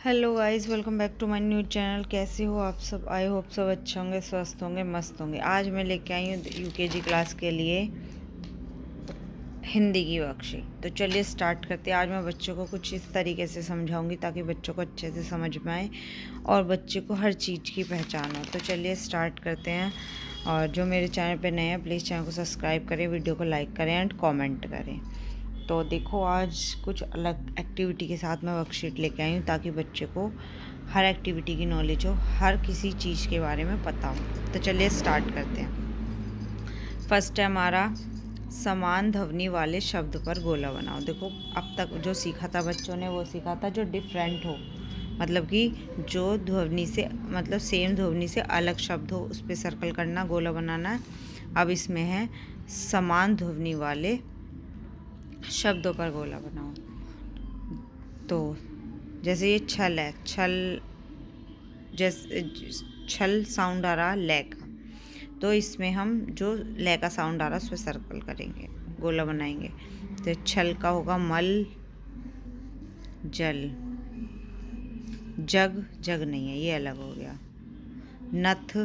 Hello guys, welcome back to my new channel. कैसे हो आप सब? आई होप सब अच्छे होंगे, स्वस्थ होंगे, मस्त होंगे। आज मैं लेके आई हूँ यूकेजी क्लास के लिए हिंदी की वर्कशीट। तो चलिए स्टार्ट करते हैं। आज मैं बच्चों को कुछ इस तरीके से समझाऊंगी ताकि बच्चों को अच्छे से समझ में आए और बच्चे को हर चीज़ की पहचान हो। तो चलिए स्टार्ट करते हैं। और जो मेरे चैनल पे नए हैं प्लीज़ चैनल को सब्सक्राइब करें, वीडियो को लाइक करें एंड कॉमेंट करें। तो देखो, आज कुछ अलग एक्टिविटी के साथ मैं वर्कशीट लेके आई हूँ ताकि बच्चे को हर एक्टिविटी की नॉलेज हो, हर किसी चीज़ के बारे में पता हो। तो चलिए स्टार्ट करते हैं। फर्स्ट है हमारा समान ध्वनि वाले शब्द पर गोला बनाओ। देखो, अब तक जो सीखा था बच्चों ने वो सीखा था जो डिफरेंट हो, मतलब कि जो ध्वनि से मतलब सेम ध्वनि से अलग शब्द हो उस पर सर्कल करना, गोला बनाना है। अब इसमें है समान ध्वनि वाले शब्दों पर गोला बनाओ। तो जैसे ये छल है, छल जैसे छल साउंड आ रहा ले का, तो इसमें हम जो ले का साउंड आ रहा है उस पर सर्कल करेंगे, गोला बनाएंगे। तो छल का होगा मल, जल। जग, जग नहीं है, ये अलग हो गया। नथ,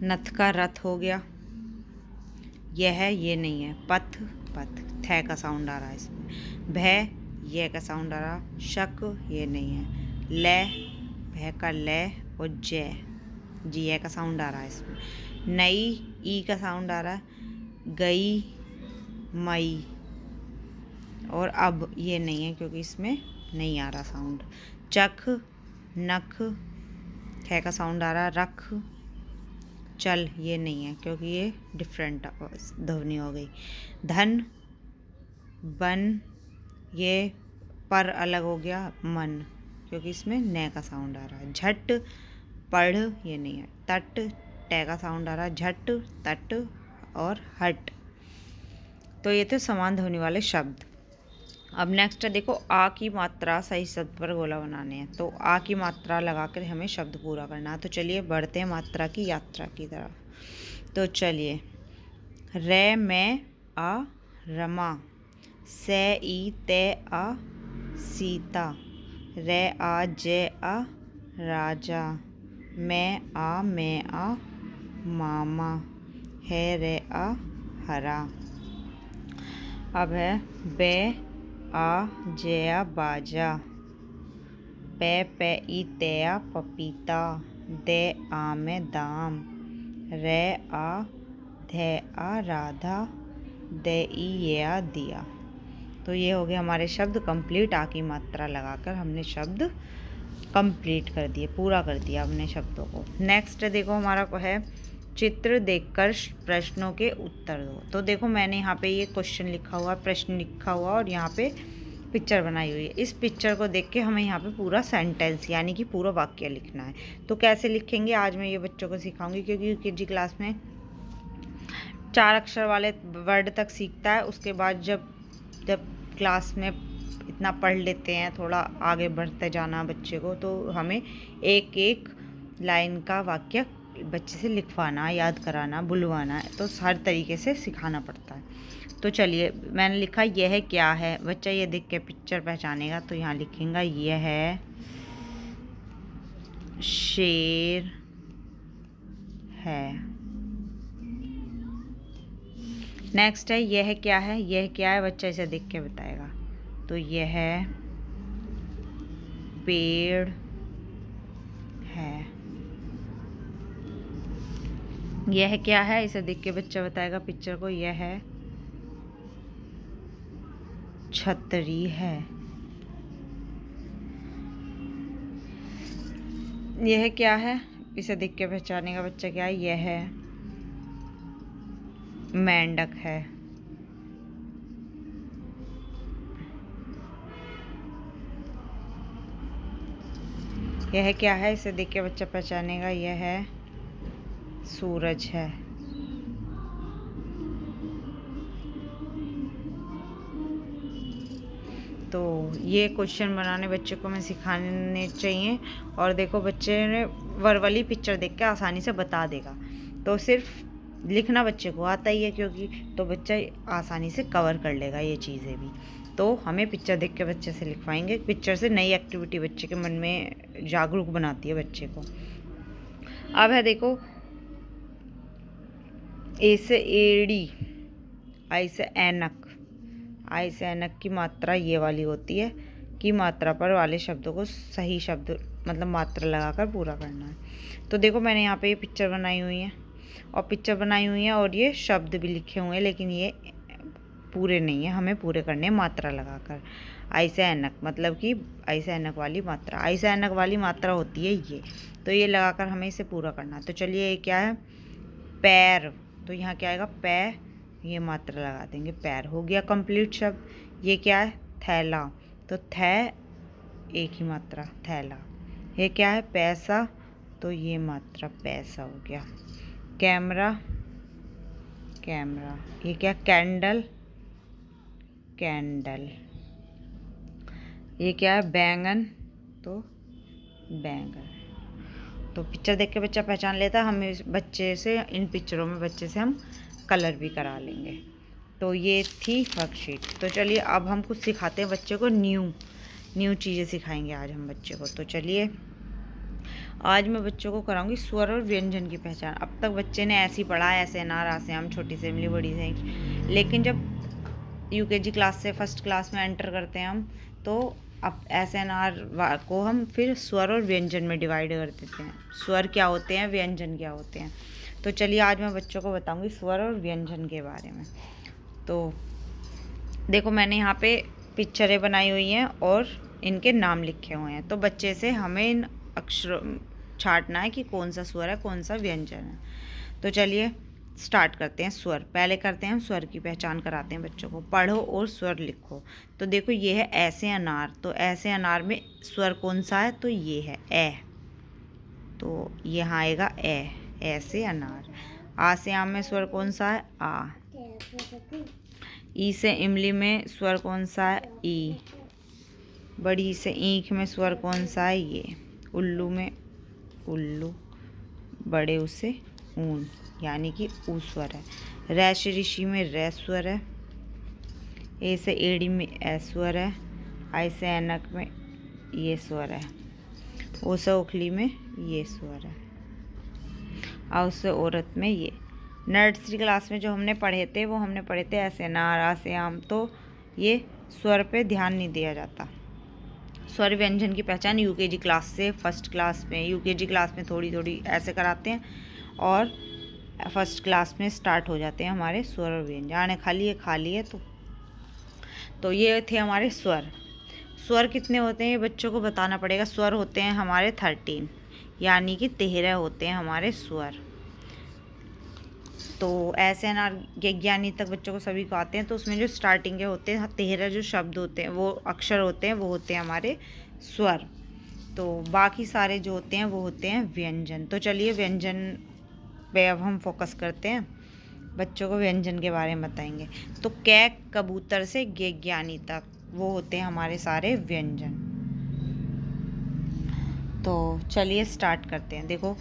नथ का रथ हो गया। यह है, ये नहीं है। पथ, पथ, थ का साउंड आ रहा है इसमें। भय, ये का साउंड आ रहा। शक, ये नहीं है। ले, भय का ले और जय, जी ये का साउंड आ रहा है इसमें। नई, ई का साउंड आ रहा है। गई, मई और अब, ये नहीं है क्योंकि इसमें नहीं आ रहा साउंड। चख, नख, ख का साउंड आ रहा है। रख, चल, ये नहीं है क्योंकि ये डिफरेंट ध्वनि हो गई। धन, बन, ये पर अलग हो गया। मन, क्योंकि इसमें न का साउंड आ रहा है। झट, पढ़, ये नहीं है। तट, ट का साउंड आ रहा है। झट, तट और हट। तो ये थे समान ध्वनि वाले शब्द। अब नेक्स्ट है, देखो, आ की मात्रा सही शब्द पर गोला बनाने हैं। तो आ की मात्रा लगाकर हमें शब्द पूरा करना है। तो चलिए बढ़ते हैं मात्रा की यात्रा की तरफ। तो चलिए, रे में आ रमा, से ई ते आ सीता, रे आ जे आ राजा, मैं आ मामा, है रे आ हरा। अब है बे आ जे आ बाजा, पे ई ते आ पपीता, दे आ में दाम, रे आ धे आ राधा, दे ई ये आ दिया। तो ये हो गए हमारे शब्द कंप्लीट। आ की मात्रा लगाकर हमने शब्द कंप्लीट कर दिए, पूरा कर दिया हमने शब्दों को। नेक्स्ट देखो, हमारा को है चित्र देखकर प्रश्नों के उत्तर दो। तो देखो, मैंने यहाँ पे ये क्वेश्चन लिखा हुआ, प्रश्न लिखा हुआ और यहाँ पे पिक्चर बनाई हुई है। इस पिक्चर को देख के हमें यहाँ पे पूरा सेंटेंस यानी कि पूरा वाक्य लिखना है। तो कैसे लिखेंगे आज मैं ये बच्चों को सिखाऊंगी, क्योंकि यूकेजी क्लास में 4 अक्षर वाले वर्ड तक सीखता है। उसके बाद जब जब क्लास में इतना पढ़ लेते हैं, थोड़ा आगे बढ़ते जाना बच्चे को, तो हमें एक एक लाइन का वाक्य बच्चे से लिखवाना, याद कराना, बुलवाना, तो हर तरीके से सिखाना पड़ता है। तो चलिए, मैंने लिखा यह क्या है। बच्चा ये देख के पिक्चर पहचानेगा तो यहाँ लिखेगा यह है शेर है। नेक्स्ट है यह क्या है। यह क्या है बच्चा इसे देख के बताएगा। तो यह पेड़ है। यह क्या है इसे देख के बच्चा बताएगा पिक्चर को। यह है छतरी है। यह क्या है इसे देख के पहचानेगा बच्चा क्या है। यह है मेंढक है। यह क्या है इसे देख के बच्चा पहचानेगा। यह है सूरज है। तो ये क्वेश्चन बनाने बच्चे को मैं सिखाने चाहिए। और देखो, बच्चे ने वर्बली पिक्चर देख के आसानी से बता देगा। तो सिर्फ लिखना बच्चे को आता ही है क्योंकि, तो बच्चा आसानी से कवर कर लेगा ये चीज़ें भी। तो हमें पिक्चर देख के बच्चे से लिखवाएंगे। पिक्चर से नई एक्टिविटी बच्चे के मन में जागरूक बनाती है बच्चे को। अब है देखो, ए से एड़ी, आई से ऐनक। आई से ऐनक की मात्रा ये वाली होती है कि मात्रा पर वाले शब्दों को सही शब्द मतलब मात्रा लगाकर पूरा करना है। तो देखो मैंने यहाँ पे ये पिक्चर बनाई हुई है और ये शब्द भी लिखे हुए हैं, लेकिन ये पूरे नहीं है, हमें पूरे करने हैं मात्रा लगाकर। आई से ऐनक मतलब कि आई से ऐनक वाली मात्रा, आई से ऐनक वाली मात्रा होती है ये, तो ये लगाकर हमें इसे पूरा करना है। तो चलिए, ये क्या है, पैर। तो यहाँ क्या आएगा, पै, ये मात्रा लगा देंगे, पैर हो गया कंप्लीट शब्द। ये क्या है, थैला। तो थे एक ही मात्रा, थैला। ये क्या है, पैसा। तो ये मात्रा पैसा हो गया। Camera, camera. ये क्या, कैंडल, कैंडल। ये क्या है, बैंगन। तो बैंगन। तो पिक्चर देख के बच्चा पहचान लेता है। हम इस बच्चे से, इन पिक्चरों में बच्चे से हम कलर भी करा लेंगे। तो ये थी वर्कशीट। तो चलिए अब हम कुछ सिखाते हैं बच्चे को, न्यू चीज़ें सिखाएंगे आज हम बच्चे को। तो चलिए, आज मैं बच्चों को कराऊंगी स्वर और व्यंजन की पहचान। अब तक बच्चे ने ऐसे ही पढ़ा, ऐसे अनार, आसे आम, छोटी से इमली, बड़ी से, लेकिन जब यूकेजी क्लास से फर्स्ट क्लास में एंटर करते हैं हम, तो अब ऐसे अनार को हम फिर स्वर और व्यंजन में डिवाइड कर देते हैं। स्वर क्या होते हैं, व्यंजन क्या होते हैं। तो चलिए आज मैं बच्चों को बताऊंगी स्वर और व्यंजन के बारे में। तो देखो मैंने यहाँ पे पिक्चरें बनाई हुई हैं और इनके नाम लिखे हुए हैं। तो बच्चे से हमें इन अक्षरों छांटना है कि कौन सा स्वर है, कौन सा व्यंजन है। तो चलिए स्टार्ट करते हैं। स्वर पहले करते हैं, हम स्वर की पहचान कराते हैं बच्चों को। पढ़ो और स्वर लिखो। तो देखो ये है ऐसे अनार। तो ऐसे अनार में स्वर कौन सा है, तो ये है ए। तो यहाँ आएगा ए, ऐसे अनार। आ से आम में स्वर कौन सा है, आ। ई से इमली में स्वर कौन सा है, ई। बड़ी से ईंख में स्वर कौन सा है, ये। उल्लू में उल्लू, बड़े उसे ऊन, यानी कि ऊ स्वर है। रै से ऋषि में रै स्वर है। ए से एड़ी में ए स्वर है। आई से ऐनक में ये स्वर है। ओ से ओखली में ये स्वर है। औ से औरत में ये। नर्सरी क्लास में जो हमने पढ़े थे वो हमने पढ़े थे ऐसे अनार, आ से आम। तो ये स्वर पे ध्यान नहीं दिया जाता। स्वर व्यंजन की पहचान यूकेजी क्लास से फर्स्ट क्लास में, यूकेजी क्लास में थोड़ी थोड़ी ऐसे कराते हैं और फर्स्ट क्लास में स्टार्ट हो जाते हैं हमारे स्वर और व्यंजन। आने खा लिए। तो ये थे हमारे स्वर। स्वर कितने होते हैं ये बच्चों को बताना पड़ेगा। स्वर होते हैं हमारे 13, यानी कि 13 होते हैं हमारे स्वर। तो ऐसे अनार ज्ञानी तक बच्चों को सभी को आते हैं। तो उसमें जो स्टार्टिंग के होते हैं 13 जो शब्द होते हैं, वो अक्षर होते हैं, वो होते हैं हमारे स्वर। तो बाकी सारे जो होते हैं वो होते हैं व्यंजन। तो चलिए व्यंजन पे अब हम फोकस करते हैं, बच्चों को व्यंजन के बारे में बताएंगे। तो कै कबूतर से ज्ञानी तक वो होते हैं हमारे सारे व्यंजन। तो चलिए स्टार्ट करते हैं। देखो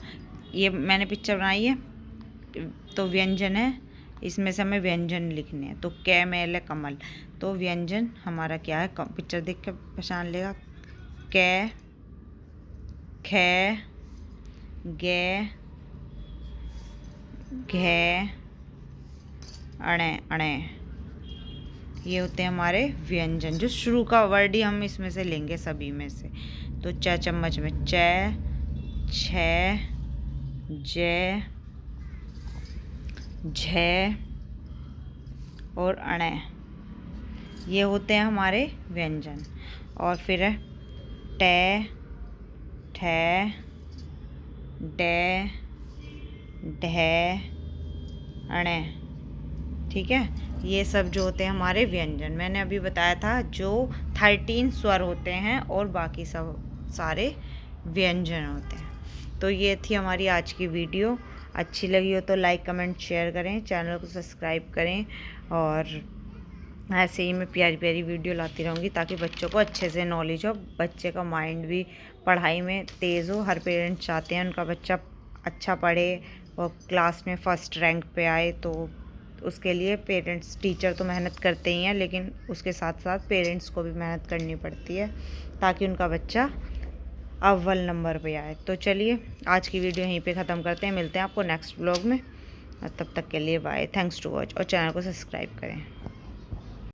ये मैंने पिक्चर बनाई है, तो व्यंजन है, इसमें से हमें व्यंजन लिखने हैं। तो कै मैल कमल। तो व्यंजन हमारा क्या है, पिक्चर देख के पहचान लेगा। कै, खे, गे, घे, अणे, अणे, ये होते हैं हमारे व्यंजन। जो शुरू का वर्ड ही हम इसमें से लेंगे सभी में से। तो च चम्मच में च, छ, जय, झ और अणे, ये होते हैं हमारे व्यंजन। और फिर है टे, ठे, डे, ढे, अणे। ठीक है, ये सब जो होते हैं हमारे व्यंजन। मैंने अभी बताया था जो 13 स्वर होते हैं और बाकी सब सारे व्यंजन होते हैं। तो ये थी हमारी आज की वीडियो। अच्छी लगी हो तो लाइक कमेंट शेयर करें, चैनल को सब्सक्राइब करें। और ऐसे ही मैं प्यारी प्यारी वीडियो लाती रहूँगी ताकि बच्चों को अच्छे से नॉलेज हो, बच्चे का माइंड भी पढ़ाई में तेज़ हो। हर पेरेंट्स चाहते हैं उनका बच्चा अच्छा पढ़े और क्लास में फर्स्ट रैंक पे आए। तो तो उसके लिए पेरेंट्स, टीचर तो मेहनत करते ही हैं, लेकिन उसके साथ साथ पेरेंट्स को भी मेहनत करनी पड़ती है ताकि उनका बच्चा अव्वल नंबर पे आए। तो चलिए आज की वीडियो यहीं पे ख़त्म करते हैं, मिलते हैं आपको नेक्स्ट ब्लॉग में। तब तक के लिए बाय, थैंक्स टू वॉच, और चैनल को सब्सक्राइब करें।